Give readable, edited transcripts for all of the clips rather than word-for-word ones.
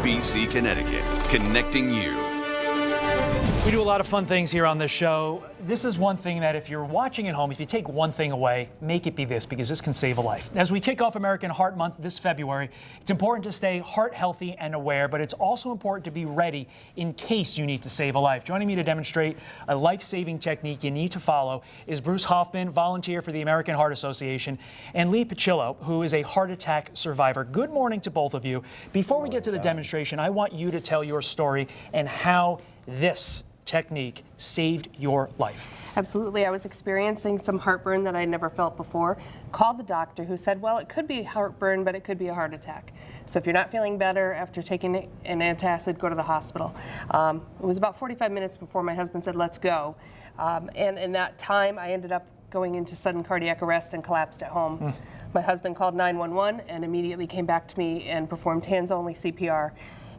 NBC Connecticut, connecting you. We do a lot of fun things here on this show. This is one thing that if you're watching at home, if you take one thing away, make it be this, because this can save a life. As we kick off American Heart Month this February, it's important to stay heart healthy and aware, but it's also important to be ready in case you need to save a life. Joining me to demonstrate a life-saving technique you need to follow is Bruce Hoffman, volunteer for the American Heart Association, and Leigh Pechillo, who is a heart attack survivor. Good morning to both of you. Before we get to the demonstration, I want you to tell your story and how this technique saved your life. Absolutely. I was experiencing some heartburn that I never felt before. Called the doctor, who said, well, it could be heartburn, but it could be a heart attack. So if you're not feeling better after taking an antacid, go to the hospital. It was about 45 minutes before my husband said, let's go. And in that time, I ended up going into sudden cardiac arrest and collapsed at home. My husband called 911 and immediately came back to me and performed hands-only CPR.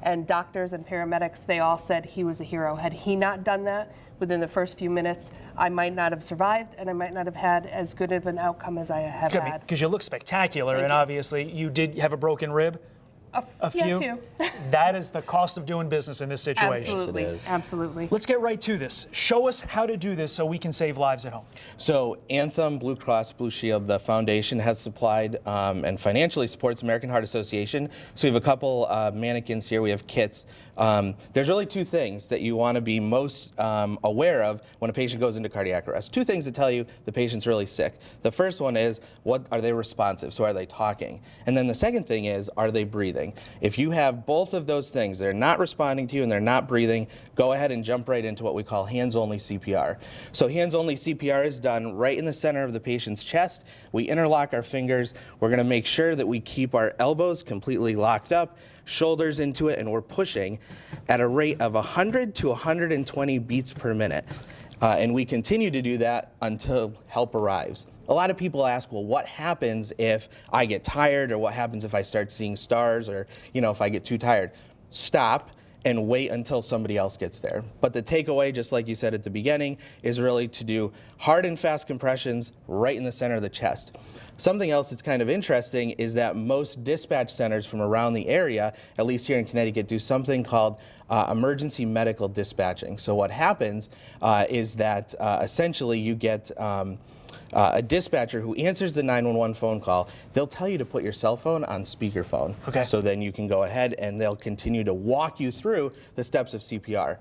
And doctors and paramedics, they all said he was a hero. Had he not done that within the first few minutes, I might not have survived, and I might not have had as good of an outcome as I have had. Because you look spectacular, and obviously you did have a broken rib. A few. Yeah, a few. That is the cost of doing business in this situation. Absolutely, Yes, it is. absolutely. Let's get right to this. Show us how to do this so we can save lives at home. So Anthem, Blue Cross Blue Shield, the foundation has supplied and financially supports American Heart Association. So we have a couple mannequins here. We have kits. There's really two things that you want to be most aware of when a patient goes into cardiac arrest. Two things that tell you the patient's really sick. The first one is, what are they responsive? So are they talking? And then the second thing is, are they breathing? If you have both of those things, they're not responding to you and they're not breathing, go ahead and jump right into what we call hands-only CPR. So hands-only CPR is done right in the center of the patient's chest. We interlock our fingers. We're going to make sure that we keep our elbows completely locked up, shoulders into it, and we're pushing at a rate of 100 to 120 beats per minute. And we continue to do that until help arrives. A lot of people ask, well, what happens if I get tired, or what happens if I start seeing stars, or if I get too tired? Stop and wait until somebody else gets there. But the takeaway, just like you said at the beginning, is really to do hard and fast compressions right in the center of the chest. Something else that's kind of interesting is that most dispatch centers from around the area, at least here in Connecticut, do something called emergency medical dispatching. So what happens is that essentially you get a dispatcher who answers the 911 phone call. They'll tell you to put your cell phone on speakerphone. Okay. So then you can go ahead and they'll continue to walk you through the steps of CPR.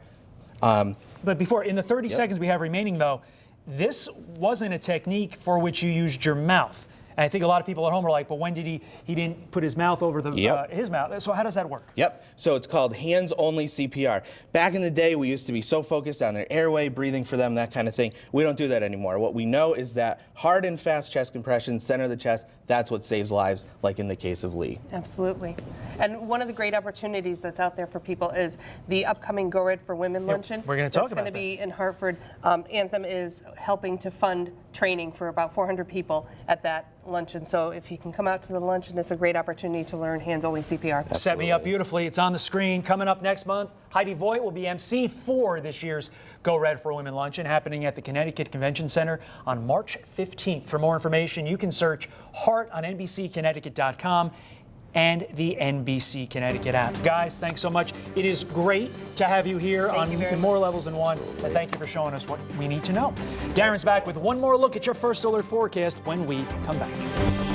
But before, in the 30 seconds we have remaining though, this wasn't a technique for which you used your mouth. And I think a lot of people at home are like, but when did he didn't put his mouth over the his mouth. So how does that work? Yep. So it's called hands-only CPR. Back in the day, we used to be so focused on their airway, breathing for them, that kind of thing. We don't do that anymore. What we know is that hard and fast chest compression, center of the chest, that's what saves lives, like in the case of Leigh. Absolutely. And one of the great opportunities that's out there for people is the upcoming Go Red for Women luncheon. We're going to talk about that. It's going to be in Hartford. Anthem is helping to fund training for about 400 people at that luncheon. So if you can come out to the luncheon, it's a great opportunity to learn hands-only CPR. Absolutely. Set me up beautifully. It's on the screen. Coming up next month, Heidi Voigt will be MC for this year's Go Red for Women luncheon, happening at the Connecticut Convention Center on March 15th. For more information, you can search Heart on NBCConnecticut.com and the NBC Connecticut app. Guys, thanks so much. It is great to have you here on more levels than one. Absolutely. And thank you for showing us what we need to know. Darren's back with one more look at your first alert forecast when we come back.